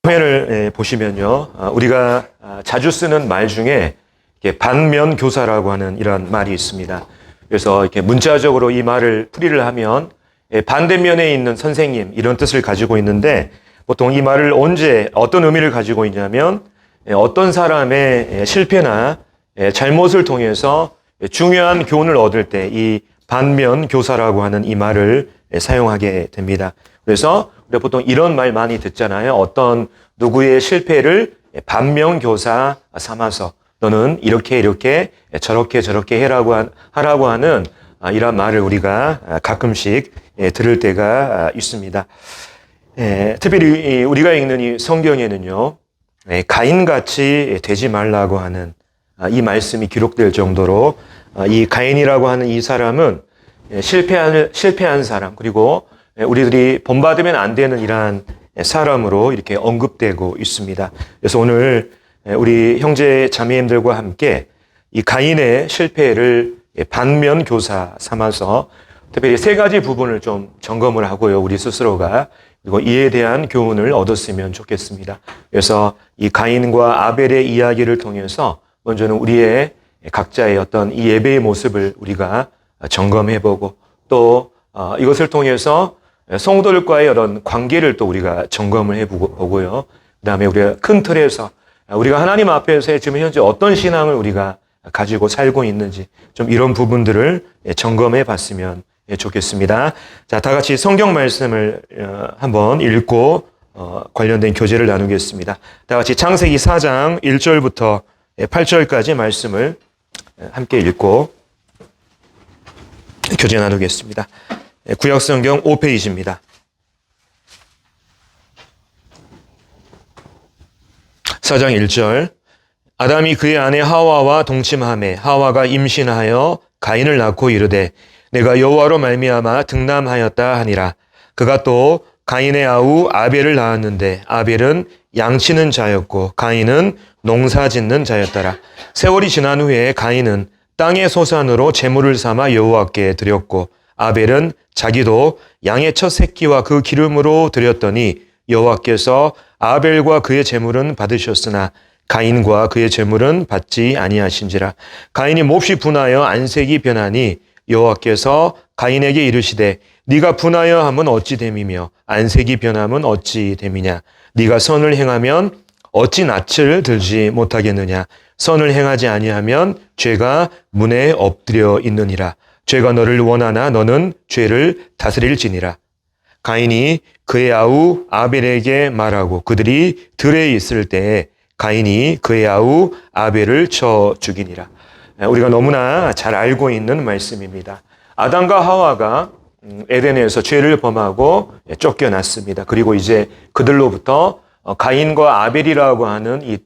화면을 보시면요, 우리가 자주 쓰는 말 중에 반면교사라고 하는 이런 말이 있습니다. 그래서 이렇게 문자적으로 이 말을 풀이를 하면 반대면에 있는 선생님 이런 뜻을 가지고 있는데, 보통 이 말을 언제 어떤 의미를 가지고 있냐면 어떤 사람의 실패나 잘못을 통해서 중요한 교훈을 얻을 때 이 반면교사라고 하는 이 말을 사용하게 됩니다. 그래서 우리가 보통 이런 말 많이 듣잖아요. 어떤 누구의 실패를 반면교사 삼아서 너는 이렇게 저렇게 하라고 하는 이런 말을 우리가 가끔씩 들을 때가 있습니다. 특별히 우리가 읽는 이 성경에는요, 가인같이 되지 말라고 하는 이 말씀이 기록될 정도로 이 가인이라고 하는 이 사람은 실패한 사람, 그리고 우리들이 본받으면 안 되는 이러한 사람으로 이렇게 언급되고 있습니다. 그래서 오늘 우리 형제 자매님들과 함께 이 가인의 실패를 반면교사 삼아서 특별히 세 가지 부분을 좀 점검을 하고요, 우리 스스로가. 그리고 이에 대한 교훈을 얻었으면 좋겠습니다. 그래서 이 가인과 아벨의 이야기를 통해서 먼저는 우리의 각자의 어떤 이 예배의 모습을 우리가 점검해보고, 또 이것을 통해서 성도들과의 이런 관계를 또 우리가 점검을 해보고요. 그 다음에 우리가 큰 틀에서 우리가 하나님 앞에서 지금 현재 어떤 신앙을 우리가 가지고 살고 있는지 좀 이런 부분들을 점검해 봤으면 좋겠습니다. 자, 다 같이 성경 말씀을 한번 읽고 관련된 교제를 나누겠습니다. 다 같이 창세기 4장 1절부터 8절까지 말씀을 함께 읽고 교제 나누겠습니다. 구약성경 5페이지입니다. 4장 1절. 아담이 그의 아내 하와와 동침하매 하와가 임신하여 가인을 낳고 이르되 내가 여호와로 말미암아 등남하였다 하니라. 그가 또 가인의 아우 아벨을 낳았는데 아벨은 양치는 자였고 가인은 농사짓는 자였더라. 세월이 지난 후에 가인은 땅의 소산으로 제물을 삼아 여호와께 드렸고 아벨은 자기도 양의 첫 새끼와 그 기름으로 드렸더니 여호와께서 아벨과 그의 제물은 받으셨으나 가인과 그의 제물은 받지 아니하신지라. 가인이 몹시 분하여 안색이 변하니 여호와께서 가인에게 이르시되 네가 분하여 함은 어찌 됨이며 안색이 변함은 어찌 됨이냐. 네가 선을 행하면 어찌 낯을 들지 못하겠느냐. 선을 행하지 아니하면 죄가 문에 엎드려 있느니라. 죄가 너를 원하나 너는 죄를 다스릴지니라. 가인이 그의 아우 아벨에게 말하고 그들이 들에 있을 때에 가인이 그의 아우 아벨을 쳐 죽이니라. 우리가 너무나 잘 알고 있는 말씀입니다. 아담과 하와가 에덴에서 죄를 범하고 쫓겨났습니다. 그리고 이제 그들로부터 가인과 아벨이라고 하는 이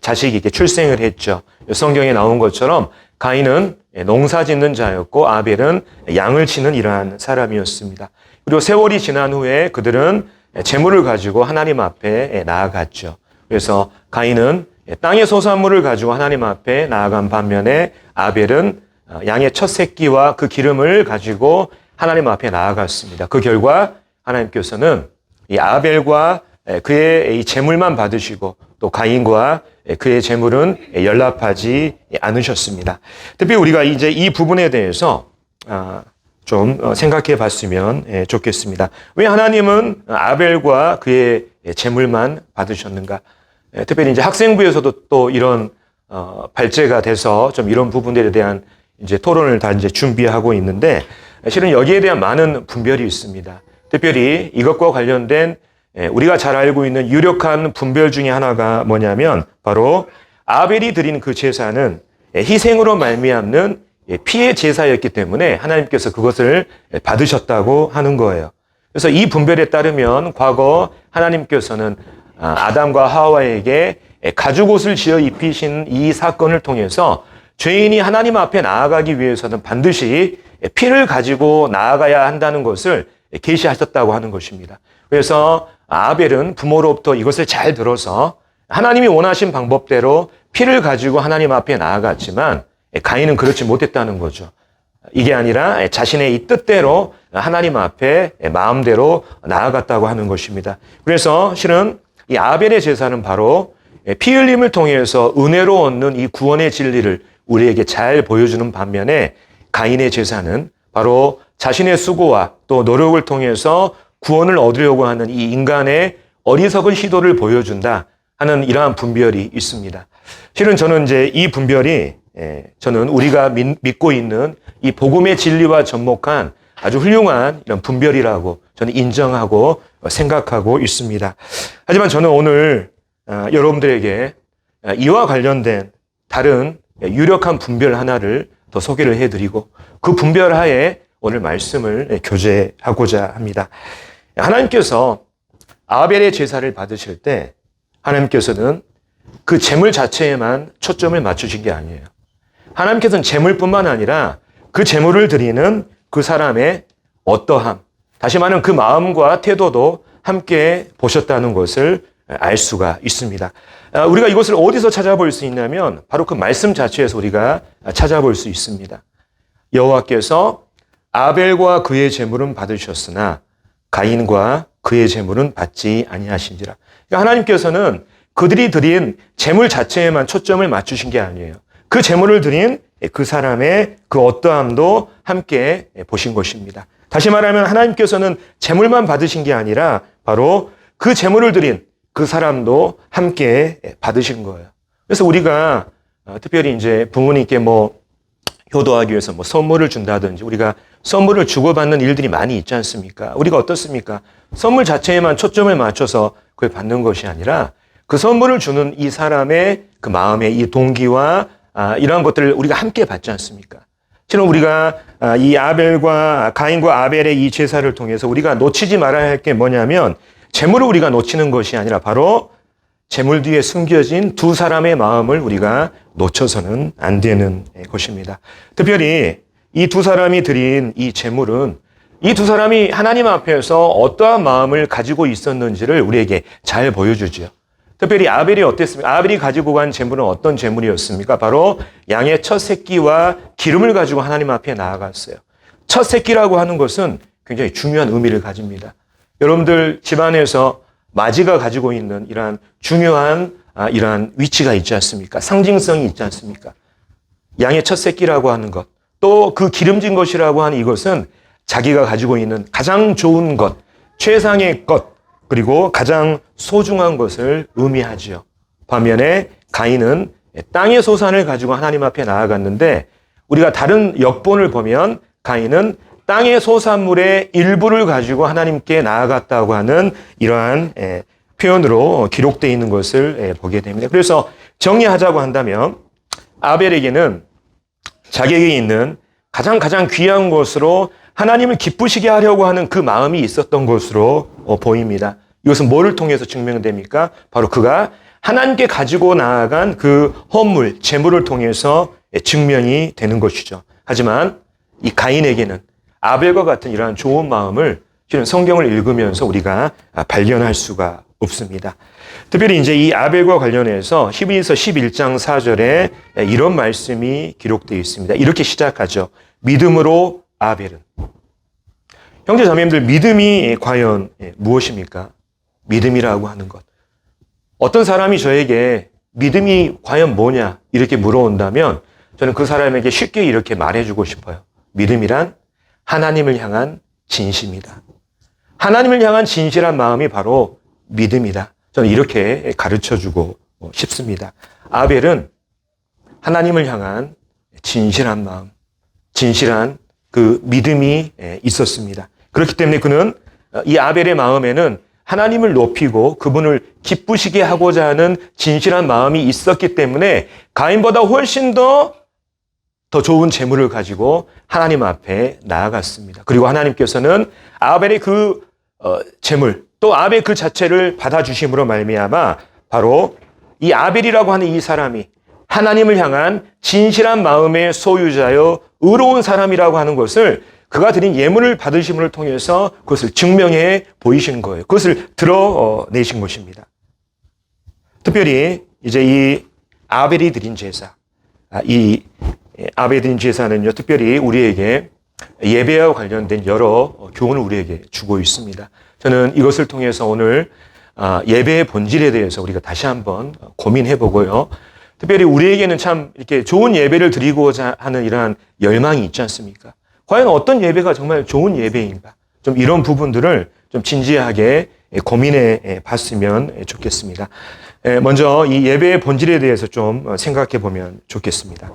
자식이 이렇게 출생을 했죠. 성경에 나온 것처럼 가인은 농사 짓는 자였고 아벨은 양을 치는 이러한 사람이었습니다. 그리고 세월이 지난 후에 그들은 재물을 가지고 하나님 앞에 나아갔죠. 그래서 가인은 땅의 소산물을 가지고 하나님 앞에 나아간 반면에 아벨은 양의 첫 새끼와 그 기름을 가지고 하나님 앞에 나아갔습니다. 그 결과 하나님께서는 이 아벨과 그의 이 제물만 받으시고 또 가인과 그의 제물은 연락하지 않으셨습니다. 특히 우리가 이제 이 부분에 대해서 좀 생각해 봤으면 좋겠습니다. 왜 하나님은 아벨과 그의 제물만 받으셨는가? 특별히 이제 학생부에서도 또 이런 발제가 돼서 좀 이런 부분들에 대한 이제 토론을 다 이제 준비하고 있는데, 실은 여기에 대한 많은 분별이 있습니다. 특별히 이것과 관련된 우리가 잘 알고 있는 유력한 분별 중에 하나가 뭐냐면 바로 아벨이 드린 그 제사는 희생으로 말미암는 피의 제사였기 때문에 하나님께서 그것을 받으셨다고 하는 거예요. 그래서 이 분별에 따르면 과거 하나님께서는 아담과 하와에게 가죽옷을 지어 입히신 이 사건을 통해서 죄인이 하나님 앞에 나아가기 위해서는 반드시 피를 가지고 나아가야 한다는 것을 계시하셨다고 하는 것입니다. 그래서 아벨은 부모로부터 이것을 잘 들어서 하나님이 원하신 방법대로 피를 가지고 하나님 앞에 나아갔지만 가인은 그렇지 못했다는 거죠. 이게 아니라 자신의 이 뜻대로 하나님 앞에 마음대로 나아갔다고 하는 것입니다. 그래서 실은 이 아벨의 제사는 바로 피 흘림을 통해서 은혜로 얻는 이 구원의 진리를 우리에게 잘 보여주는 반면에 가인의 제사는 바로 자신의 수고와 또 노력을 통해서 구원을 얻으려고 하는 이 인간의 어리석은 시도를 보여준다 하는 이러한 분별이 있습니다. 실은 저는 이제 이 분별이 저는 우리가 믿고 있는 이 복음의 진리와 접목한 아주 훌륭한 이런 분별이라고 저는 인정하고 생각하고 있습니다. 하지만 저는 오늘 여러분들에게 이와 관련된 다른 유력한 분별 하나를 더 소개를 해드리고 그 분별 하에 오늘 말씀을 교제하고자 합니다. 하나님께서 아벨의 제사를 받으실 때 하나님께서는 그 제물 자체에만 초점을 맞추신 게 아니에요. 하나님께서는 제물뿐만 아니라 그 제물을 드리는 그 사람의 어떠함, 다시 말하면 그 마음과 태도도 함께 보셨다는 것을 알 수가 있습니다. 우리가 이것을 어디서 찾아볼 수 있냐면 바로 그 말씀 자체에서 우리가 찾아볼 수 있습니다. 여호와께서 아벨과 그의 제물은 받으셨으나 가인과 그의 제물은 받지 아니하신지라. 그러니까 하나님께서는 그들이 드린 제물 자체에만 초점을 맞추신 게 아니에요. 그 제물을 드린 그 사람의 그 어떠함도 함께 보신 것입니다. 다시 말하면 하나님께서는 제물만 받으신 게 아니라 바로 그 제물을 드린 그 사람도 함께 받으신 거예요. 그래서 우리가 특별히 이제 부모님께 효도하기 위해서 선물을 준다든지 우리가 선물을 주고받는 일들이 많이 있지 않습니까? 우리가 어떻습니까? 선물 자체에만 초점을 맞춰서 그걸 받는 것이 아니라 그 선물을 주는 이 사람의 그 마음의 이 동기와 이러한 것들을 우리가 함께 받지 않습니까? 실은 우리가 이 가인과 아벨의 이 제사를 통해서 우리가 놓치지 말아야 할 게 뭐냐면 제물을 우리가 놓치는 것이 아니라 바로 제물 뒤에 숨겨진 두 사람의 마음을 우리가 놓쳐서는 안 되는 것입니다. 특별히 이 두 사람이 드린 이 제물은 이 두 사람이 하나님 앞에서 어떠한 마음을 가지고 있었는지를 우리에게 잘 보여주죠. 특별히 아벨이 어땠습니까? 아벨이 가지고 간 제물은 어떤 제물이었습니까? 바로 양의 첫 새끼와 기름을 가지고 하나님 앞에 나아갔어요. 첫 새끼라고 하는 것은 굉장히 중요한 의미를 가집니다. 여러분들 집안에서 맞이가 가지고 있는 이러한 중요한 이러한 위치가 있지 않습니까? 상징성이 있지 않습니까? 양의 첫 새끼라고 하는 것, 또 그 기름진 것이라고 하는 이것은 자기가 가지고 있는 가장 좋은 것, 최상의 것, 그리고 가장 소중한 것을 의미하지요. 반면에 가인은 땅의 소산을 가지고 하나님 앞에 나아갔는데 우리가 다른 역본을 보면 가인은 땅의 소산물의 일부를 가지고 하나님께 나아갔다고 하는 이러한 표현으로 기록되어 있는 것을 보게 됩니다. 그래서 정리하자고 한다면 아벨에게는 자기에게 있는 가장 귀한 것으로 하나님을 기쁘시게 하려고 하는 그 마음이 있었던 것으로 보입니다. 이것은 뭐를 통해서 증명됩니까? 바로 그가 하나님께 가지고 나아간 그 헌물, 제물을 통해서 증명이 되는 것이죠. 하지만 이 가인에게는 아벨과 같은 이러한 좋은 마음을 실은 성경을 읽으면서 우리가 발견할 수가 없습니다. 특별히 이제 이 아벨과 관련해서 히브리서 11장 4절에 이런 말씀이 기록되어 있습니다. 이렇게 시작하죠. 믿음으로 아벨은. 형제 자매님들, 믿음이 과연 무엇입니까? 믿음이라고 하는 것. 어떤 사람이 저에게 믿음이 과연 뭐냐 이렇게 물어온다면 저는 그 사람에게 쉽게 이렇게 말해주고 싶어요. 믿음이란 하나님을 향한 진심이다. 하나님을 향한 진실한 마음이 바로 믿음이다. 저는 이렇게 가르쳐주고 싶습니다. 아벨은 하나님을 향한 진실한 마음, 진실한 그 믿음이 있었습니다. 그렇기 때문에 그는 이 아벨의 마음에는 하나님을 높이고 그분을 기쁘시게 하고자 하는 진실한 마음이 있었기 때문에 가인보다 훨씬 더 좋은 재물을 가지고 하나님 앞에 나아갔습니다. 그리고 하나님께서는 아벨의 그 재물, 또 아벨 그 자체를 받아주심으로 말미암아 바로 이 아벨이라고 하는 이 사람이 하나님을 향한 진실한 마음의 소유자여 의로운 사람이라고 하는 것을 그가 드린 예물을 받으심을 통해서 그것을 증명해 보이신 거예요. 그것을 드러내신 것입니다. 특별히 이제 이 아벨이 드린 제사, 이 아벨이 드린 제사는요, 특별히 우리에게 예배와 관련된 여러 교훈을 우리에게 주고 있습니다. 저는 이것을 통해서 오늘 예배의 본질에 대해서 우리가 다시 한번 고민해 보고요. 특별히 우리에게는 참 이렇게 좋은 예배를 드리고자 하는 이러한 열망이 있지 않습니까? 과연 어떤 예배가 정말 좋은 예배인가? 좀 이런 부분들을 좀 진지하게 고민해 봤으면 좋겠습니다. 먼저 이 예배의 본질에 대해서 좀 생각해 보면 좋겠습니다.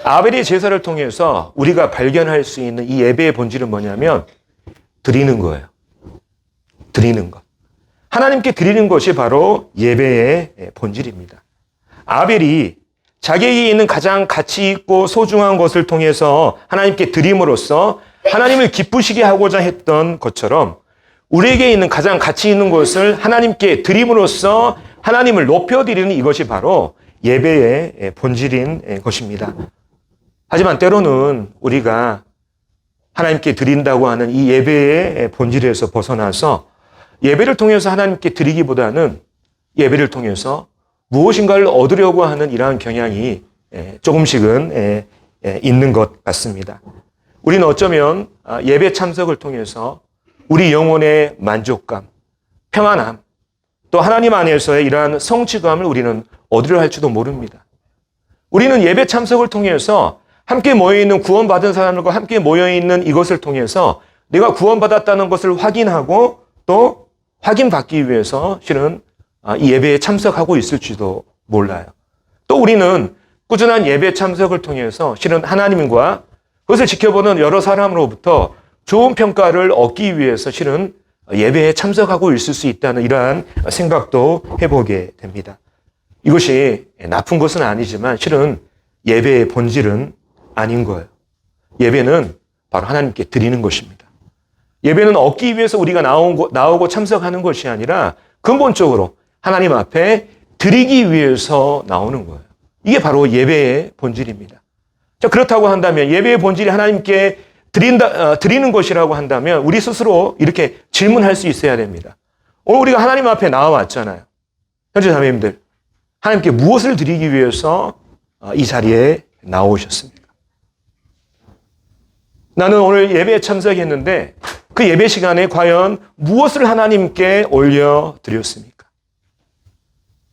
아벨의 제사를 통해서 우리가 발견할 수 있는 이 예배의 본질은 뭐냐면 드리는 거예요. 드리는 것. 하나님께 드리는 것이 바로 예배의 본질입니다. 아벨이 자기에게 있는 가장 가치 있고 소중한 것을 통해서 하나님께 드림으로써 하나님을 기쁘시게 하고자 했던 것처럼 우리에게 있는 가장 가치 있는 것을 하나님께 드림으로써 하나님을 높여드리는 이것이 바로 예배의 본질인 것입니다. 하지만 때로는 우리가 하나님께 드린다고 하는 이 예배의 본질에서 벗어나서 예배를 통해서 하나님께 드리기보다는 예배를 통해서 무엇인가를 얻으려고 하는 이러한 경향이 조금씩은 있는 것 같습니다. 우리는 어쩌면 예배 참석을 통해서 우리 영혼의 만족감, 평안함, 또 하나님 안에서의 이러한 성취감을 우리는 얻으려 할지도 모릅니다. 우리는 예배 참석을 통해서 함께 모여있는 구원받은 사람들과 함께 모여있는 이것을 통해서 내가 구원받았다는 것을 확인하고 또 확인받기 위해서 실은 이 예배에 참석하고 있을지도 몰라요. 또 우리는 꾸준한 예배 참석을 통해서 실은 하나님과 그것을 지켜보는 여러 사람으로부터 좋은 평가를 얻기 위해서 실은 예배에 참석하고 있을 수 있다는 이러한 생각도 해보게 됩니다. 이것이 나쁜 것은 아니지만 실은 예배의 본질은 아닌 거예요. 예배는 바로 하나님께 드리는 것입니다. 예배는 얻기 위해서 우리가 나오고 참석하는 것이 아니라 근본적으로 하나님 앞에 드리기 위해서 나오는 거예요. 이게 바로 예배의 본질입니다. 자, 그렇다고 한다면 예배의 본질이 하나님께 드리는 것이라고 한다면 우리 스스로 이렇게 질문할 수 있어야 됩니다. 오늘 우리가 하나님 앞에 나와왔잖아요. 형제 자매님들, 하나님께 무엇을 드리기 위해서 이 자리에 나오셨습니까? 나는 오늘 예배에 참석했는데 그 예배 시간에 과연 무엇을 하나님께 올려드렸습니까?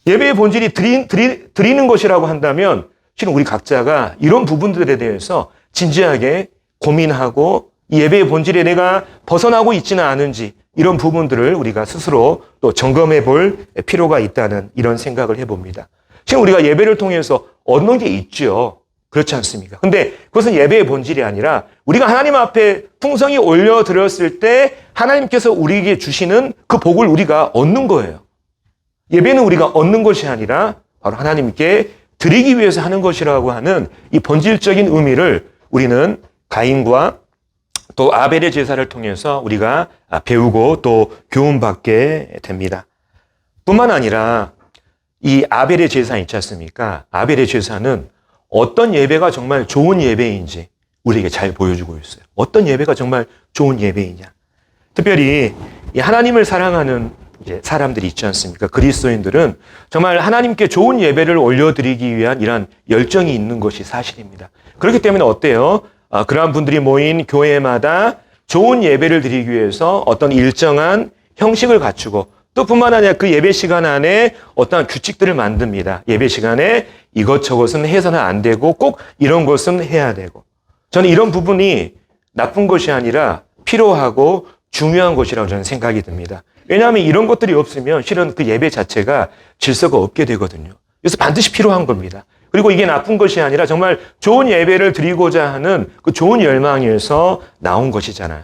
예배의 본질이 드리는 것이라고 한다면 실은 우리 각자가 이런 부분들에 대해서 진지하게 고민하고 예배의 본질에 내가 벗어나고 있지는 않은지 이런 부분들을 우리가 스스로 또 점검해 볼 필요가 있다는 이런 생각을 해봅니다. 지금 우리가 예배를 통해서 얻는 게 있죠. 그렇지 않습니까? 근데 그것은 예배의 본질이 아니라 우리가 하나님 앞에 풍성히 올려드렸을 때 하나님께서 우리에게 주시는 그 복을 우리가 얻는 거예요. 예배는 우리가 얻는 것이 아니라 바로 하나님께 드리기 위해서 하는 것이라고 하는 이 본질적인 의미를 우리는 가인과 또 아벨의 제사를 통해서 우리가 배우고 또 교훈받게 됩니다. 뿐만 아니라 이 아벨의 제사 있지 않습니까? 아벨의 제사는 어떤 예배가 정말 좋은 예배인지 우리에게 잘 보여주고 있어요. 어떤 예배가 정말 좋은 예배이냐. 특별히 이 하나님을 사랑하는 이제 사람들이 있지 않습니까? 그리스도인들은 정말 하나님께 좋은 예배를 올려드리기 위한 이러한 열정이 있는 것이 사실입니다. 그렇기 때문에 어때요? 그러한 분들이 모인 교회마다 좋은 예배를 드리기 위해서 어떤 일정한 형식을 갖추고 또 뿐만 아니라 그 예배 시간 안에 어떠한 규칙들을 만듭니다. 예배 시간에 이것저것은 해서는 안 되고 꼭 이런 것은 해야 되고. 저는 이런 부분이 나쁜 것이 아니라 필요하고 중요한 것이라고 저는 생각이 듭니다. 왜냐하면 이런 것들이 없으면 실은 그 예배 자체가 질서가 없게 되거든요. 그래서 반드시 필요한 겁니다. 그리고 이게 나쁜 것이 아니라 정말 좋은 예배를 드리고자 하는 그 좋은 열망에서 나온 것이잖아요.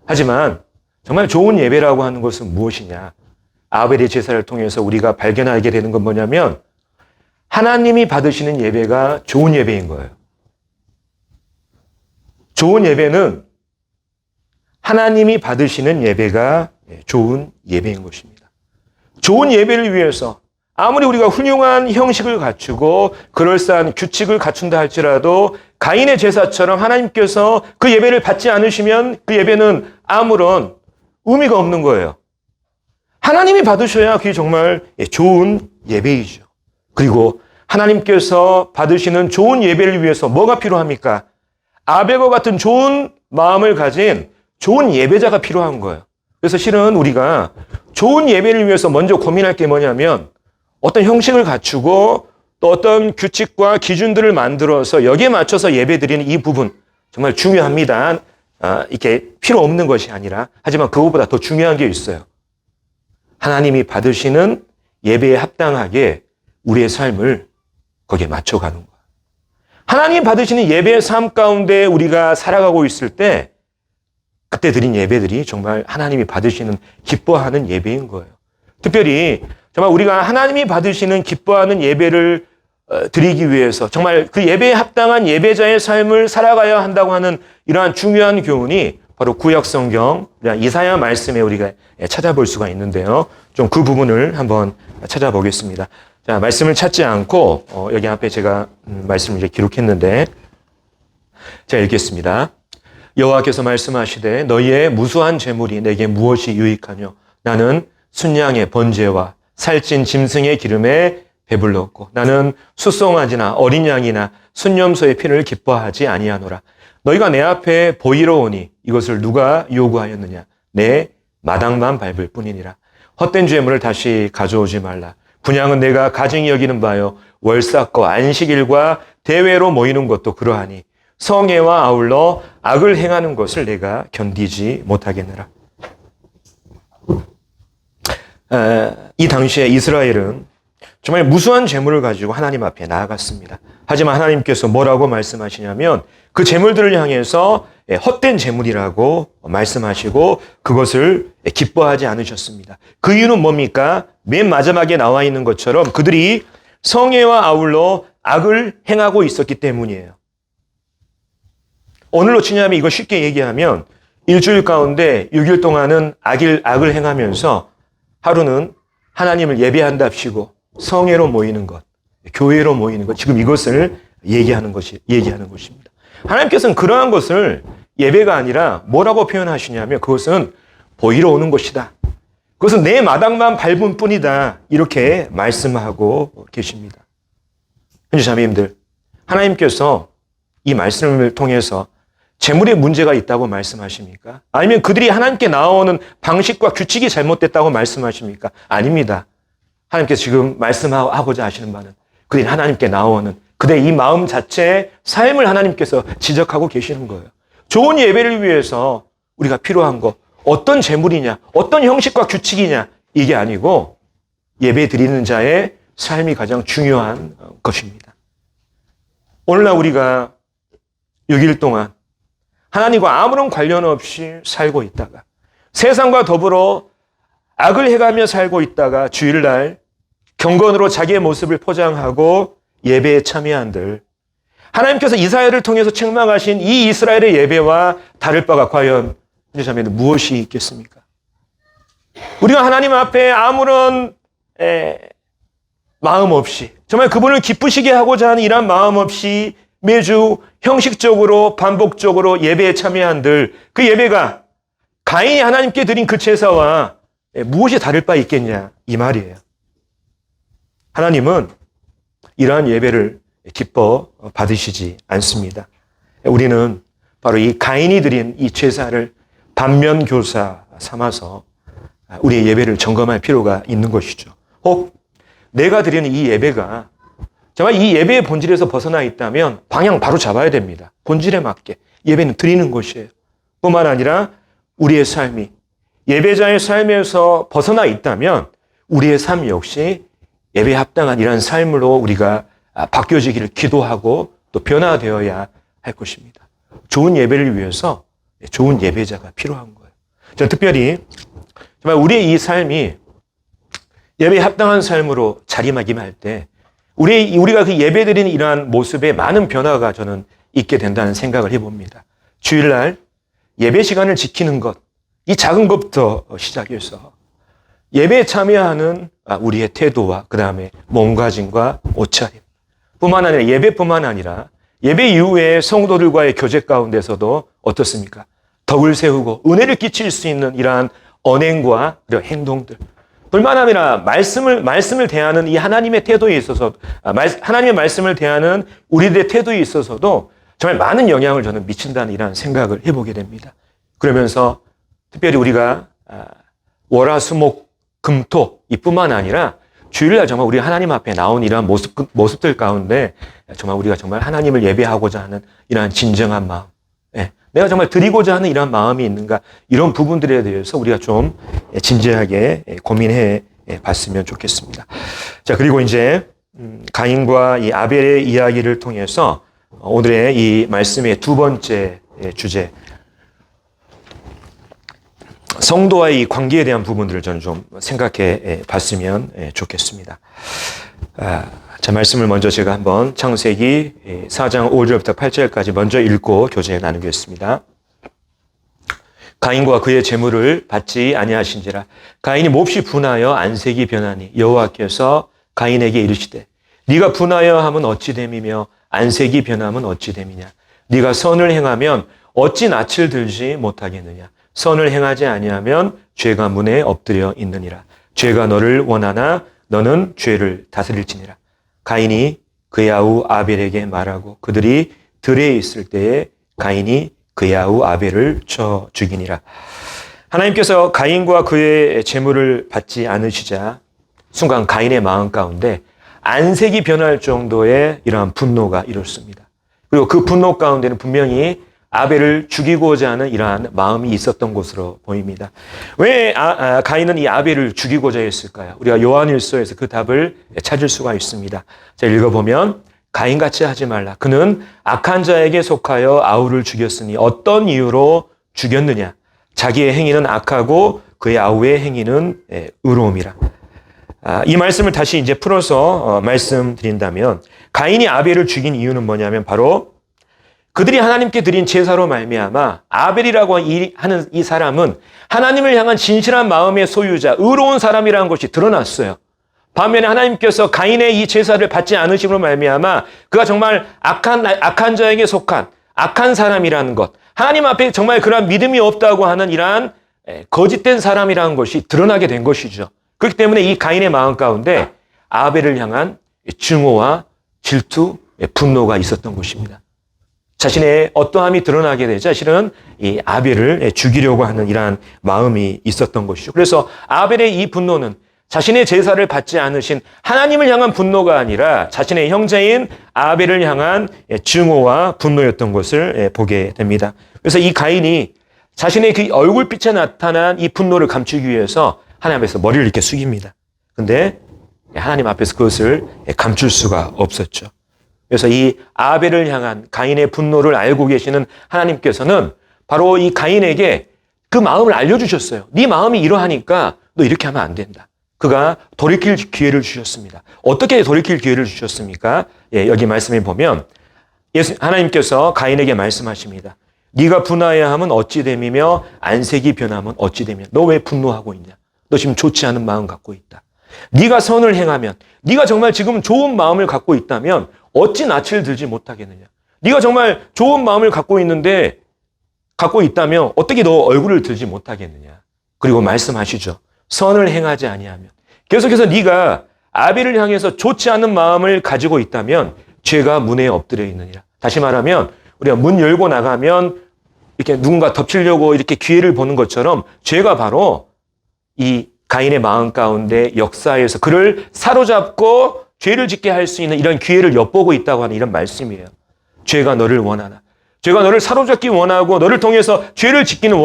하지만 정말 좋은 예배라고 하는 것은 무엇이냐? 아벨의 제사를 통해서 우리가 발견하게 되는 건 뭐냐면 하나님이 받으시는 예배가 좋은 예배인 거예요. 좋은 예배는 하나님이 받으시는 예배가 좋은 예배인 것입니다. 좋은 예배를 위해서 아무리 우리가 훌륭한 형식을 갖추고 그럴싸한 규칙을 갖춘다 할지라도 가인의 제사처럼 하나님께서 그 예배를 받지 않으시면 그 예배는 아무런 의미가 없는 거예요. 하나님이 받으셔야 그게 정말 좋은 예배이죠. 그리고 하나님께서 받으시는 좋은 예배를 위해서 뭐가 필요합니까? 아벨과 같은 좋은 마음을 가진 좋은 예배자가 필요한 거예요. 그래서 실은 우리가 좋은 예배를 위해서 먼저 고민할 게 뭐냐면 어떤 형식을 갖추고 또 어떤 규칙과 기준들을 만들어서 여기에 맞춰서 예배드리는 이 부분 정말 중요합니다. 이게 필요 없는 것이 아니라 하지만 그것보다 더 중요한 게 있어요. 하나님이 받으시는 예배에 합당하게 우리의 삶을 거기에 맞춰가는 거예요. 하나님 받으시는 예배의 삶 가운데 우리가 살아가고 있을 때 그때 드린 예배들이 정말 하나님이 받으시는 기뻐하는 예배인 거예요. 특별히 정말 우리가 하나님이 받으시는 기뻐하는 예배를 드리기 위해서 정말 그 예배에 합당한 예배자의 삶을 살아가야 한다고 하는 이러한 중요한 교훈이 바로 구약 성경 이사야 말씀에 우리가 찾아볼 수가 있는데요. 좀 그 부분을 한번 찾아보겠습니다. 자, 말씀을 찾지 않고 여기 앞에 제가 말씀을 이제 기록했는데 제가 읽겠습니다. 여호와께서 말씀하시되 너희의 무수한 재물이 내게 무엇이 유익하뇨? 나는 순양의 번제와 살찐 짐승의 기름에 배불렀고 나는 수송아지나 어린 양이나 순염소의 피를 기뻐하지 아니하노라. 너희가 내 앞에 보이러 오니 이것을 누가 요구하였느냐? 내 마당만 밟을 뿐이니라. 헛된 죄물을 다시 가져오지 말라. 분향은 내가 가증히 여기는 바요 월삭과 안식일과 대회로 모이는 것도 그러하니 성애와 아울러 악을 행하는 것을 내가 견디지 못하겠느라. 이 당시에 이스라엘은 정말 무수한 재물을 가지고 하나님 앞에 나아갔습니다. 하지만 하나님께서 뭐라고 말씀하시냐면 그 재물들을 향해서 헛된 재물이라고 말씀하시고 그것을 기뻐하지 않으셨습니다. 그 이유는 뭡니까? 맨 마지막에 나와 있는 것처럼 그들이 성애와 아울러 악을 행하고 있었기 때문이에요. 오늘로 치냐면 이거 쉽게 얘기하면 일주일 가운데 6일 동안은 악을 행하면서 하루는 하나님을 예배한답시고 성회로 모이는 것, 교회로 모이는 것, 지금 이것을 얘기하는 것입니다. 하나님께서는 그러한 것을 예배가 아니라 뭐라고 표현하시냐면 그것은 보이러 오는 것이다. 그것은 내 마당만 밟은 뿐이다. 이렇게 말씀하고 계십니다. 현지 자매님들, 하나님께서 이 말씀을 통해서 재물에 문제가 있다고 말씀하십니까? 아니면 그들이 하나님께 나아오는 방식과 규칙이 잘못됐다고 말씀하십니까? 아닙니다. 하나님께서 지금 말씀하고자 하시는 바는 그들이 하나님께 나아오는 그들의 이 마음 자체의 삶을 하나님께서 지적하고 계시는 거예요. 좋은 예배를 위해서 우리가 필요한 거 어떤 재물이냐, 어떤 형식과 규칙이냐 이게 아니고 예배 드리는 자의 삶이 가장 중요한 것입니다. 오늘날 우리가 6일 동안 하나님과 아무런 관련 없이 살고 있다가 세상과 더불어 악을 해가며 살고 있다가 주일날 경건으로 자기의 모습을 포장하고 예배에 참여한들 하나님께서 이스라엘을 통해서 책망하신 이 이스라엘의 예배와 다를 바가 과연 자매는 무엇이 있겠습니까? 우리가 하나님 앞에 아무런 마음 없이 정말 그분을 기쁘시게 하고자 하는 이런 마음 없이 매주 형식적으로 반복적으로 예배에 참여한들 그 예배가 가인이 하나님께 드린 그 제사와 무엇이 다를 바 있겠냐 이 말이에요. 하나님은 이러한 예배를 기뻐 받으시지 않습니다. 우리는 바로 이 가인이 드린 이 제사를 반면교사 삼아서 우리의 예배를 점검할 필요가 있는 것이죠. 혹 내가 드리는 이 예배가 정말 이 예배의 본질에서 벗어나 있다면 방향 바로 잡아야 됩니다. 본질에 맞게 예배는 드리는 것이에요. 뿐만 아니라 우리의 삶이 예배자의 삶에서 벗어나 있다면 우리의 삶 역시 예배에 합당한 이런 삶으로 우리가 바뀌어지기를 기도하고 또 변화되어야 할 것입니다. 좋은 예배를 위해서 좋은 예배자가 필요한 거예요. 저는 특별히 정말 우리의 이 삶이 예배에 합당한 삶으로 자리매김할 때 우리가 그 예배드리는 이러한 모습에 많은 변화가 저는 있게 된다는 생각을 해봅니다. 주일날 예배 시간을 지키는 것, 이 작은 것부터 시작해서 예배에 참여하는 우리의 태도와 그 다음에 몸가짐과 옷차림 뿐만 아니라 예배뿐만 아니라 예배 이후에 성도들과의 교제 가운데서도 어떻습니까? 덕을 세우고 은혜를 끼칠 수 있는 이러한 언행과 행동들 뿐만 아니라 말씀을 대하는 이 하나님의 태도에 있어서 하나님의 말씀을 대하는 우리들의 태도에 있어서도 정말 많은 영향을 저는 미친다는 이런 생각을 해보게 됩니다. 그러면서 특별히 우리가 월화수목 금토 이뿐만 아니라 주일날 정말 우리 하나님 앞에 나온 이러한 모습들 가운데 정말 우리가 정말 하나님을 예배하고자 하는 이러한 진정한 마음, 내가 정말 드리고자 하는 이러한 마음이 있는가, 이런 부분들에 대해서 우리가 좀 진지하게 고민해 봤으면 좋겠습니다. 자, 그리고 이제 가인과 이 아벨의 이야기를 통해서 오늘의 이 말씀의 두 번째 주제, 성도와의 이 관계에 대한 부분들을 저는 좀 생각해 봤으면 좋겠습니다. 자, 말씀을 먼저 제가 한번 창세기 4장 5절부터 8절까지 먼저 읽고 교제 나누겠습니다. 가인과 그의 재물을 받지 아니하신지라. 가인이 몹시 분하여 안색이 변하니 여호와께서 가인에게 이르시되 네가 분하여 함은 어찌 됨이며 안색이 변함은 어찌 됨이냐. 네가 선을 행하면 어찌 낯을 들지 못하겠느냐. 선을 행하지 아니하면 죄가 문에 엎드려 있느니라. 죄가 너를 원하나 너는 죄를 다스릴지니라. 가인이 그의 아우 아벨에게 말하고 그들이 들에 있을 때에 가인이 그의 아우 아벨을 쳐 죽이니라. 하나님께서 가인과 그의 재물을 받지 않으시자 순간 가인의 마음 가운데 안색이 변할 정도의 이러한 분노가 일었습니다. 그리고 그 분노 가운데는 분명히 아벨을 죽이고자 하는 이러한 마음이 있었던 것으로 보입니다. 왜 가인은 이 아벨을 죽이고자 했을까요? 우리가 요한일서에서 그 답을 찾을 수가 있습니다. 자, 읽어보면 가인같이 하지 말라. 그는 악한 자에게 속하여 아우를 죽였으니 어떤 이유로 죽였느냐? 자기의 행위는 악하고 그의 아우의 행위는 의로움이라. 이 말씀을 다시 이제 풀어서 말씀드린다면 가인이 아벨을 죽인 이유는 뭐냐면 바로 그들이 하나님께 드린 제사로 말미암아 아벨이라고 하는 이 사람은 하나님을 향한 진실한 마음의 소유자, 의로운 사람이라는 것이 드러났어요. 반면에 하나님께서 가인의 이 제사를 받지 않으심으로 말미암아 그가 정말 악한 자에게 속한 악한 사람이라는 것, 하나님 앞에 정말 그러한 믿음이 없다고 하는 이러한 거짓된 사람이라는 것이 드러나게 된 것이죠. 그렇기 때문에 이 가인의 마음 가운데 아벨을 향한 증오와 질투, 분노가 있었던 것입니다. 자신의 어떠함이 드러나게 되자 실은 이 아벨을 죽이려고 하는 이러한 마음이 있었던 것이죠. 그래서 아벨의 이 분노는 자신의 제사를 받지 않으신 하나님을 향한 분노가 아니라 자신의 형제인 아벨을 향한 증오와 분노였던 것을 보게 됩니다. 그래서 이 가인이 자신의 그 얼굴빛에 나타난 이 분노를 감추기 위해서 하나님 앞에서 머리를 이렇게 숙입니다. 근데 하나님 앞에서 그것을 감출 수가 없었죠. 그래서 이 아벨을 향한 가인의 분노를 알고 계시는 하나님께서는 바로 이 가인에게 그 마음을 알려주셨어요. 네 마음이 이러하니까 너 이렇게 하면 안 된다. 그가 돌이킬 기회를 주셨습니다. 어떻게 돌이킬 기회를 주셨습니까? 여기 말씀에 보면 하나님께서 가인에게 말씀하십니다. 네가 분하여야 함은 어찌 됨이며 안색이 변함은 어찌 됨이냐. 너 왜 분노하고 있냐? 너 지금 좋지 않은 마음 갖고 있다. 네가 선을 행하면, 네가 정말 지금 좋은 마음을 갖고 있다면 어찌 낯을 들지 못하겠느냐. 네가 정말 좋은 마음을 갖고 있다면 어떻게 너 얼굴을 들지 못하겠느냐. 그리고 말씀하시죠. 선을 행하지 아니하면. 계속해서 네가 아벨을 향해서 좋지 않은 마음을 가지고 있다면 죄가 문에 엎드려 있느니라. 다시 말하면 우리가 문 열고 나가면 이렇게 누군가 덮치려고 이렇게 기회를 보는 것처럼 죄가 바로 이 가인의 마음 가운데 역사에서 그를 사로잡고 죄를 짓게 할 수 있는 이런 기회를 엿보고 있다고 하는 이런 말씀이에요. 죄가 너를 원하나. 죄가 너를 사로잡기 원하고 너를 통해서 죄를 짓기는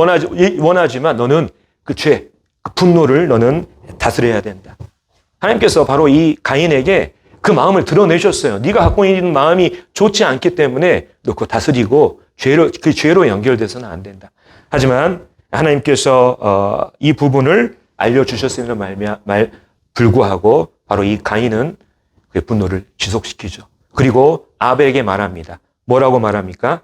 원하지만 너는 그 죄, 그 분노를 너는 다스려야 된다. 하나님께서 바로 이 가인에게 그 마음을 드러내셨어요. 네가 갖고 있는 마음이 좋지 않기 때문에 너 그거 다스리고 그 죄로 연결돼서는 안 된다. 하지만 하나님께서 이 부분을 알려주셨음에도 불구하고 바로 이 가인은 그 분노를 지속시키죠. 그리고 아벨에게 말합니다. 뭐라고 말합니까?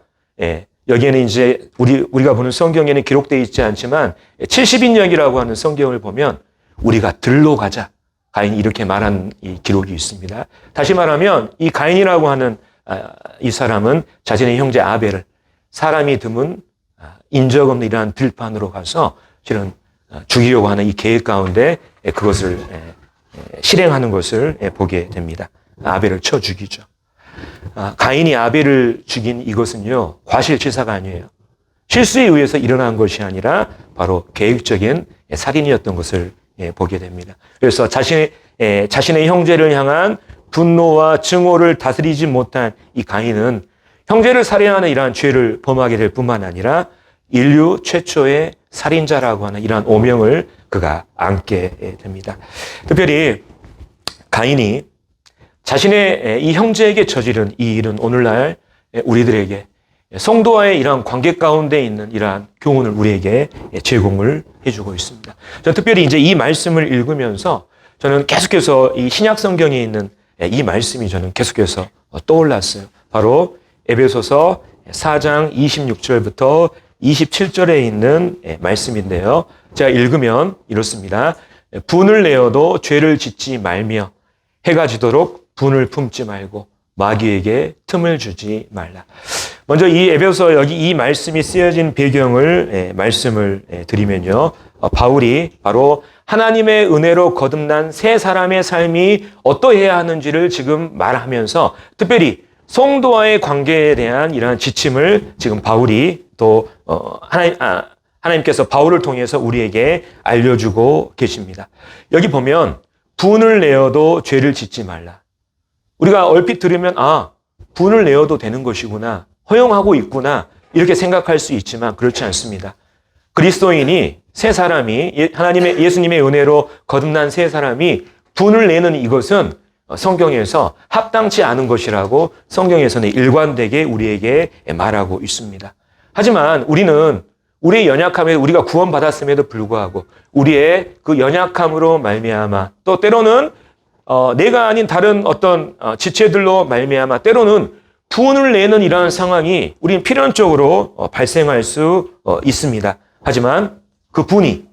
여기에는 이제 우리가 보는 성경에는 기록되어 있지 않지만 70인역이라고 하는 성경을 보면 우리가 들로 가자. 가인이 이렇게 말한 이 기록이 있습니다. 다시 말하면 이 가인이라고 하는 이 사람은 자신의 형제 아벨을 사람이 드문 인적 없는 이러한 들판으로 가서 실은 죽이려고 하는 이 계획 가운데 그것을 실행하는 것을 보게 됩니다. 아벨을 쳐 죽이죠. 가인이 아벨을 죽인 이것은요, 과실치사가 아니에요. 실수에 의해서 일어난 것이 아니라 바로 계획적인 살인이었던 것을 보게 됩니다. 그래서 자신의 형제를 향한 분노와 증오를 다스리지 못한 이 가인은 형제를 살해하는 이러한 죄를 범하게 될 뿐만 아니라 인류 최초의 살인자라고 하는 이러한 오명을 그가 안게 됩니다. 특별히 가인이 자신의 이 형제에게 저지른 이 일은 오늘날 우리들에게 성도와의 이러한 관계 가운데 있는 이러한 교훈을 우리에게 제공을 해주고 있습니다. 저는 특별히 이제 이 말씀을 읽으면서 저는 계속해서 이 신약 성경에 있는 이 말씀이 저는 계속해서 떠올랐어요. 바로 에베소서 4장 26절부터 27절에 있는 말씀인데요. 제가 읽으면 이렇습니다. 분을 내어도 죄를 짓지 말며 해가 지도록 분을 품지 말고 마귀에게 틈을 주지 말라. 먼저 이 에베소 여기 이 말씀이 쓰여진 배경을 말씀을 드리면요. 바울이 바로 하나님의 은혜로 거듭난 새 사람의 삶이 어떠해야 하는지를 지금 말하면서 특별히 성도와의 관계에 대한 이러한 지침을 지금 바울이 또 하나님께서 바울을 통해서 우리에게 알려주고 계십니다. 여기 보면 분을 내어도 죄를 짓지 말라. 우리가 얼핏 들으면 분을 내어도 되는 것이구나. 허용하고 있구나. 이렇게 생각할 수 있지만 그렇지 않습니다. 그리스도인이 새 사람이 하나님의 예수님의 은혜로 거듭난 새 사람이 분을 내는 이것은 성경에서 합당치 않은 것이라고 성경에서는 일관되게 우리에게 말하고 있습니다. 하지만 우리는 우리의 연약함에 우리가 구원받았음에도 불구하고 우리의 그 연약함으로 말미암아 또 때로는 내가 아닌 다른 어떤 지체들로 말미암아 때로는 분을 내는 이러한 상황이 우리는 필연적으로 발생할 수 있습니다. 하지만 그 분이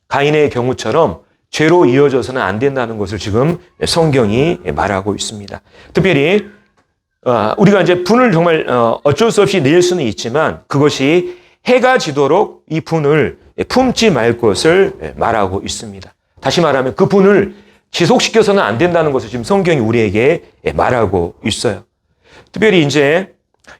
가인의 경우처럼 죄로 이어져서는 안 된다는 것을 지금 성경이 말하고 있습니다. 특별히 우리가 이제 분을 정말 어쩔 수 없이 낼 수는 있지만 그것이 해가 지도록 이 분을 품지 말 것을 말하고 있습니다. 다시 말하면 그 분을 지속시켜서는 안 된다는 것을 지금 성경이 우리에게 말하고 있어요. 특별히 이제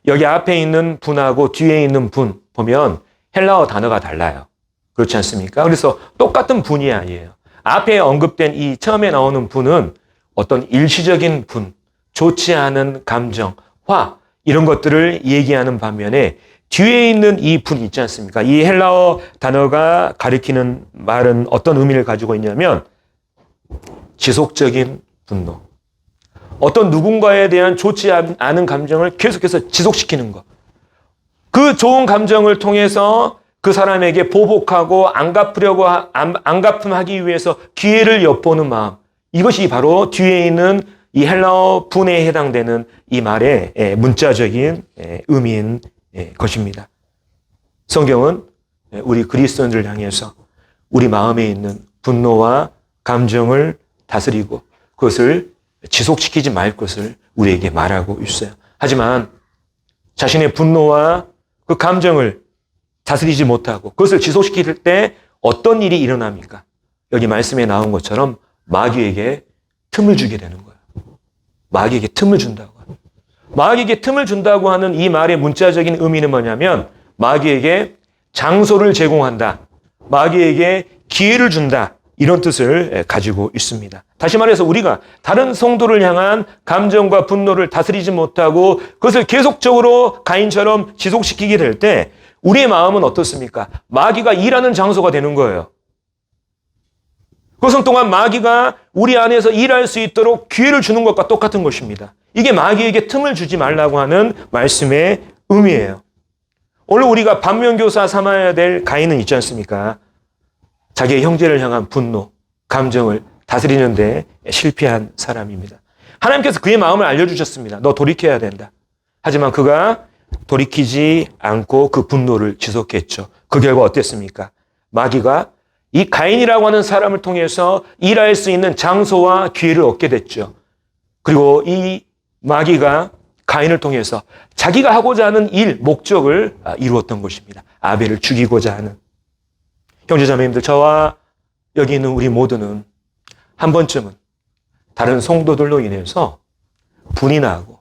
여기 앞에 있는 분하고 뒤에 있는 분 보면 헬라어 단어가 달라요. 그렇지 않습니까? 그래서 똑같은 분이 아니에요. 앞에 언급된 이 처음에 나오는 분은 어떤 일시적인 분, 좋지 않은 감정, 화 이런 것들을 얘기하는 반면에 뒤에 있는 이 분 있지 않습니까? 이 헬라어 단어가 가리키는 말은 어떤 의미를 가지고 있냐면 지속적인 분노. 어떤 누군가에 대한 좋지 않은 감정을 계속해서 지속시키는 것. 그 좋은 감정을 통해서 그 사람에게 보복하고 안 갚음하기 위해서 기회를 엿보는 마음. 이것이 바로 뒤에 있는 이 헬라어 분에 해당되는 이 말의 문자적인 의미인 것입니다. 성경은 우리 그리스도인들을 향해서 우리 마음에 있는 분노와 감정을 다스리고 그것을 지속시키지 말 것을 우리에게 말하고 있어요. 하지만 자신의 분노와 그 감정을 다스리지 못하고 그것을 지속시킬 때 어떤 일이 일어납니까? 여기 말씀에 나온 것처럼 마귀에게 틈을 주게 되는 거예요. 마귀에게 틈을 준다고. 마귀에게 틈을 준다고 하는 이 말의 문자적인 의미는 뭐냐면 마귀에게 장소를 제공한다. 마귀에게 기회를 준다. 이런 뜻을 가지고 있습니다. 다시 말해서 우리가 다른 성도를 향한 감정과 분노를 다스리지 못하고 그것을 계속적으로 가인처럼 지속시키게 될 때 우리의 마음은 어떻습니까? 마귀가 일하는 장소가 되는 거예요. 그것은 또한 마귀가 우리 안에서 일할 수 있도록 기회를 주는 것과 똑같은 것입니다. 이게 마귀에게 틈을 주지 말라고 하는 말씀의 의미예요. 오늘 우리가 반면교사 삼아야 될 가인은 있지 않습니까? 자기의 형제를 향한 분노, 감정을 다스리는데 실패한 사람입니다. 하나님께서 그의 마음을 알려주셨습니다. 너 돌이켜야 된다. 하지만 그가 돌이키지 않고 그 분노를 지속했죠. 그 결과 어땠습니까? 마귀가 이 가인이라고 하는 사람을 통해서 일할 수 있는 장소와 기회를 얻게 됐죠. 그리고 이 마귀가 가인을 통해서 자기가 하고자 하는 일, 목적을 이루었던 것입니다. 아벨을 죽이고자 하는. 형제자매님들, 저와 여기 있는 우리 모두는 한 번쯤은 다른 성도들로 인해서 분이 나고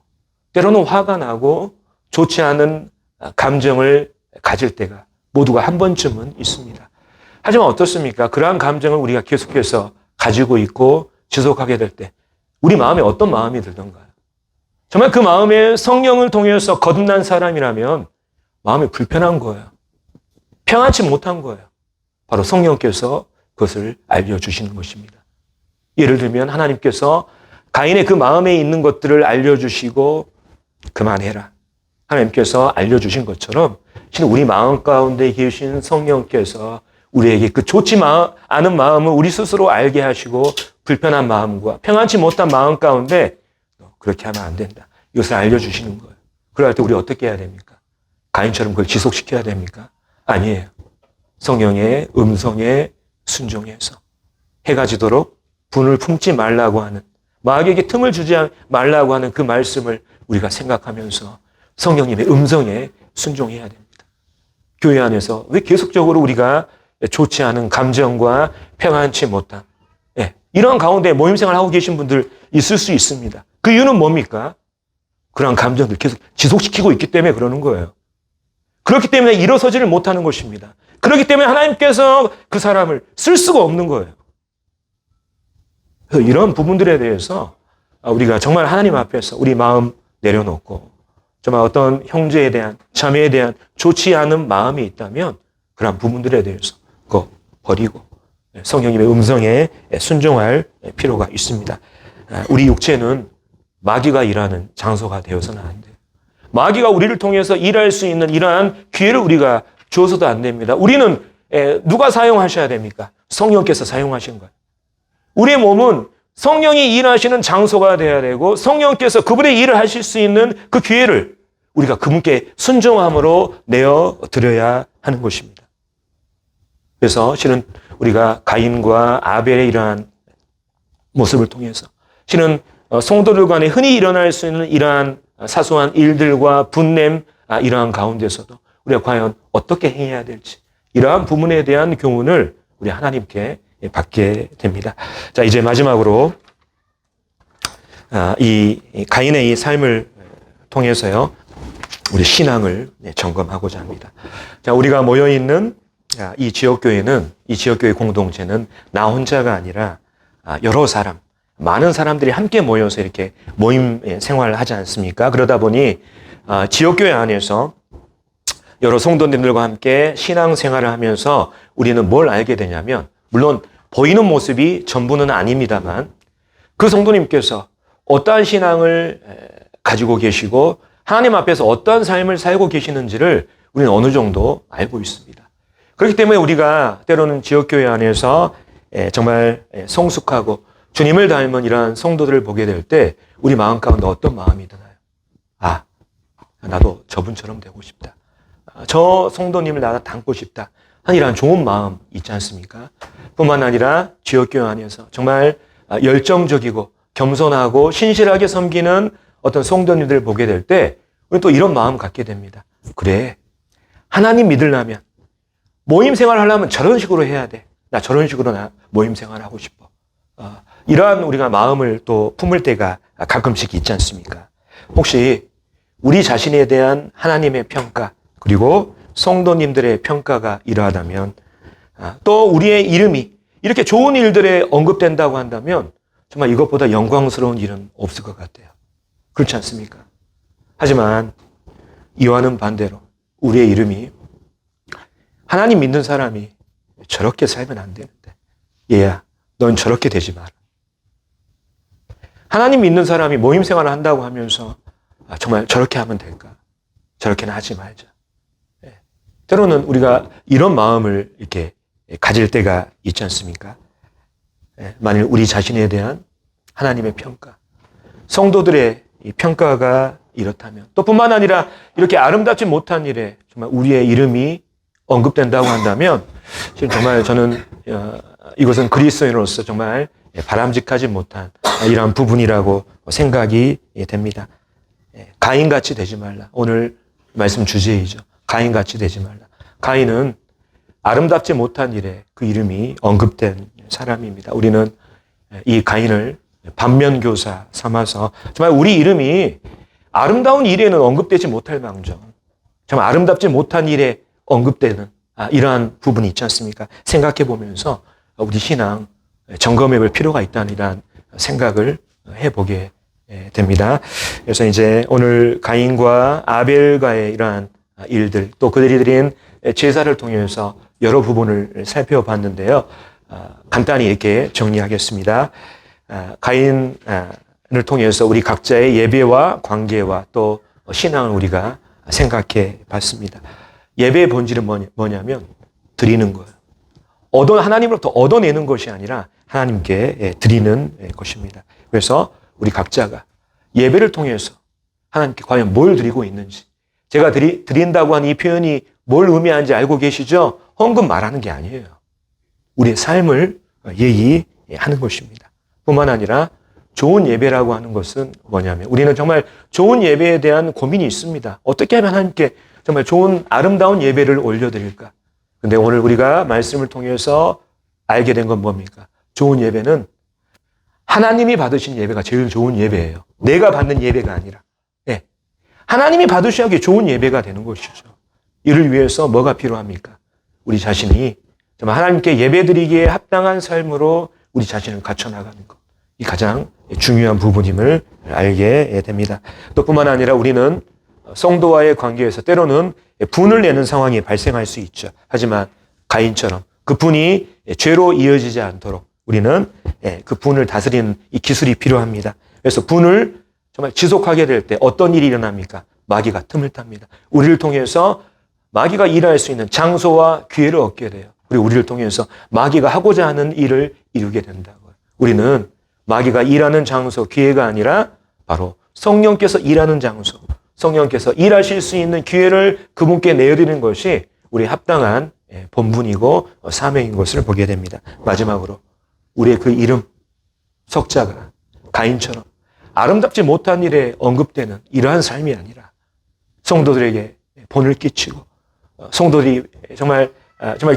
때로는 화가 나고 좋지 않은 감정을 가질 때가 모두가 한 번쯤은 있습니다. 하지만 어떻습니까? 그러한 감정을 우리가 계속해서 가지고 있고 지속하게 될 때 우리 마음에 어떤 마음이 들던가요? 정말 그 마음에 성령을 통해서 거듭난 사람이라면 마음이 불편한 거예요. 평안치 못한 거예요. 바로 성령께서 그것을 알려주시는 것입니다. 예를 들면 하나님께서 가인의 그 마음에 있는 것들을 알려주시고 그만해라. 하나님께서 알려주신 것처럼 실은 우리 마음 가운데 계신 성령께서 우리에게 그 좋지 않은 마음을 우리 스스로 알게 하시고 불편한 마음과 평안치 못한 마음 가운데 그렇게 하면 안 된다. 이것을 알려주시는 거예요. 그럴 때 우리 어떻게 해야 됩니까? 가인처럼 그걸 지속시켜야 됩니까? 아니에요. 성령의 음성에 순종해서 해가 지도록 분을 품지 말라고 하는 마귀에게 틈을 주지 말라고 하는 그 말씀을 우리가 생각하면서 성령님의 음성에 순종해야 됩니다. 교회 안에서 왜 계속적으로 우리가 좋지 않은 감정과 평안치 못한 이런 가운데 모임생활 하고 계신 분들 있을 수 있습니다. 그 이유는 뭡니까? 그런 감정들 계속 지속시키고 있기 때문에 그러는 거예요. 그렇기 때문에 일어서지를 못하는 것입니다. 그렇기 때문에 하나님께서 그 사람을 쓸 수가 없는 거예요. 그래서 이런 부분들에 대해서 우리가 정말 하나님 앞에서 우리 마음 내려놓고 정말 어떤 형제에 대한 자매에 대한 좋지 않은 마음이 있다면 그런 부분들에 대해서 그거 버리고 성령님의 음성에 순종할 필요가 있습니다. 우리 육체는 마귀가 일하는 장소가 되어서는 안 돼요. 마귀가 우리를 통해서 일할 수 있는 이러한 기회를 우리가 주어서도 안 됩니다. 우리는 누가 사용하셔야 됩니까? 성령께서 사용하신 거예요. 우리의 몸은 성령이 일하시는 장소가 되어야 되고 성령께서 그분의 일을 하실 수 있는 그 기회를 우리가 그분께 순종함으로 내어드려야 하는 것입니다. 그래서 실은 우리가 가인과 아벨의 이러한 모습을 통해서 실은 성도들 간에 흔히 일어날 수 있는 이러한 사소한 일들과 분냄 이러한 가운데서도 우리가 과연 어떻게 해야 될지 이러한 부분에 대한 교훈을 우리 하나님께 받게 됩니다. 자, 이제 마지막으로 이 가인의 이 삶을 통해서요 우리 신앙을 점검하고자 합니다. 자, 우리가 모여 있는 이 지역교회는 이 지역교회 공동체는 나 혼자가 아니라 여러 사람, 많은 사람들이 함께 모여서 이렇게 모임 생활을 하지 않습니까? 그러다 보니 지역교회 안에서 여러 성도님들과 함께 신앙생활을 하면서 우리는 뭘 알게 되냐면 물론 보이는 모습이 전부는 아닙니다만 그 성도님께서 어떠한 신앙을 가지고 계시고 하나님 앞에서 어떠한 삶을 살고 계시는지를 우리는 어느 정도 알고 있습니다. 그렇기 때문에 우리가 때로는 지역교회 안에서 정말 성숙하고 주님을 닮은 이러한 성도들을 보게 될 때 우리 마음 가운데 어떤 마음이 드나요? 나도 저분처럼 되고 싶다. 저 성도님을 나도 닮고 싶다. 한 이러한 좋은 마음 있지 않습니까? 뿐만 아니라 지역교회 안에서 정말 열정적이고 겸손하고 신실하게 섬기는 어떤 성도님들을 보게 될 때 우리는 또 이런 마음 갖게 됩니다. 그래, 하나님 믿으려면 모임 생활 하려면 저런 식으로 해야 돼. 나 저런 식으로 나 모임 생활 하고 싶어. 이러한 우리가 마음을 또 품을 때가 가끔씩 있지 않습니까? 혹시 우리 자신에 대한 하나님의 평가 그리고 성도님들의 평가가 이러하다면 또 우리의 이름이 이렇게 좋은 일들에 언급된다고 한다면 정말 이것보다 영광스러운 일은 없을 것 같아요. 그렇지 않습니까? 하지만 이와는 반대로 우리의 이름이 하나님 믿는 사람이 저렇게 살면 안 되는데 얘야 넌 저렇게 되지 마라. 하나님 믿는 사람이 모임 생활을 한다고 하면서 정말 저렇게 하면 될까? 저렇게는 하지 말자. 때로는 우리가 이런 마음을 이렇게 가질 때가 있지 않습니까? 만일 우리 자신에 대한 하나님의 평가, 성도들의 이 평가가 이렇다면 또 뿐만 아니라 이렇게 아름답지 못한 일에 정말 우리의 이름이 언급된다고 한다면 정말 저는 이것은 그리스도인으로서 정말 바람직하지 못한 이러한 부분이라고 생각이 됩니다. 가인같이 되지 말라. 오늘 말씀 주제이죠. 가인같이 되지 말라. 가인은 아름답지 못한 일에 그 이름이 언급된 사람입니다. 우리는 이 가인을 반면교사 삼아서 정말 우리 이름이 아름다운 일에는 언급되지 못할 망정 정말 아름답지 못한 일에 언급되는 이러한 부분이 있지 않습니까? 생각해 보면서 우리 신앙 점검해 볼 필요가 있다는 이러한 생각을 해보게 됩니다. 그래서 이제 오늘 가인과 아벨과의 이러한 일들, 또 그들이 드린 제사를 통해서 여러 부분을 살펴봤는데요. 간단히 이렇게 정리하겠습니다. 가인을 통해서 우리 각자의 예배와 관계와 또 신앙을 우리가 생각해 봤습니다. 예배의 본질은 뭐냐면 드리는 거예요. 하나님으로부터 얻어내는 것이 아니라 하나님께 드리는 것입니다. 그래서 우리 각자가 예배를 통해서 하나님께 과연 뭘 드리고 있는지, 제가 드린다고 하는 이 표현이 뭘 의미하는지 알고 계시죠? 헌금 말하는 게 아니에요. 우리의 삶을 예의하는 것입니다. 뿐만 아니라 좋은 예배라고 하는 것은 뭐냐면 우리는 정말 좋은 예배에 대한 고민이 있습니다. 어떻게 하면 하나님께 정말 좋은 아름다운 예배를 올려드릴까? 근데 오늘 우리가 말씀을 통해서 알게 된 건 뭡니까? 좋은 예배는 하나님이 받으신 예배가 제일 좋은 예배예요. 내가 받는 예배가 아니라. 네. 하나님이 받으셔야 좋은 예배가 되는 것이죠. 이를 위해서 뭐가 필요합니까? 우리 자신이 정말 하나님께 예배드리기에 합당한 삶으로 우리 자신을 갖춰나가는 것. 이 가장 중요한 부분임을 알게 됩니다. 또 뿐만 아니라 우리는 성도와의 관계에서 때로는 분을 내는 상황이 발생할 수 있죠. 하지만 가인처럼 그 분이 죄로 이어지지 않도록 우리는 그 분을 다스리는 이 기술이 필요합니다. 그래서 분을 정말 지속하게 될 때 어떤 일이 일어납니까? 마귀가 틈을 탑니다. 우리를 통해서 마귀가 일할 수 있는 장소와 기회를 얻게 돼요. 그리고 우리를 통해서 마귀가 하고자 하는 일을 이루게 된다고요. 우리는 마귀가 일하는 장소, 기회가 아니라 바로 성령께서 일하는 장소, 성령께서 일하실 수 있는 기회를 그분께 내어드리는 것이 우리의 합당한 본분이고 사명인 것을 보게 됩니다. 마지막으로 우리의 그 이름, 석자가 가인처럼 아름답지 못한 일에 언급되는 이러한 삶이 아니라 성도들에게 본을 끼치고 성도들이 정말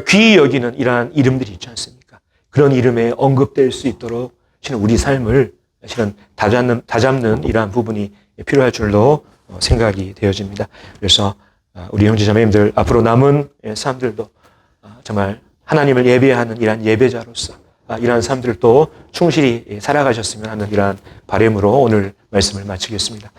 귀히 여기는 이러한 이름들이 있지 않습니까? 그런 이름에 언급될 수 있도록 실은 우리 삶을 실은 다잡는 이러한 부분이 필요할 줄로 생각이 되어집니다. 그래서 우리 형제자매님들 앞으로 남은 삶들도 정말 하나님을 예배하는 이러한 예배자로서 이러한 삶들도 충실히 살아가셨으면 하는 이러한 바람으로 오늘 말씀을 마치겠습니다.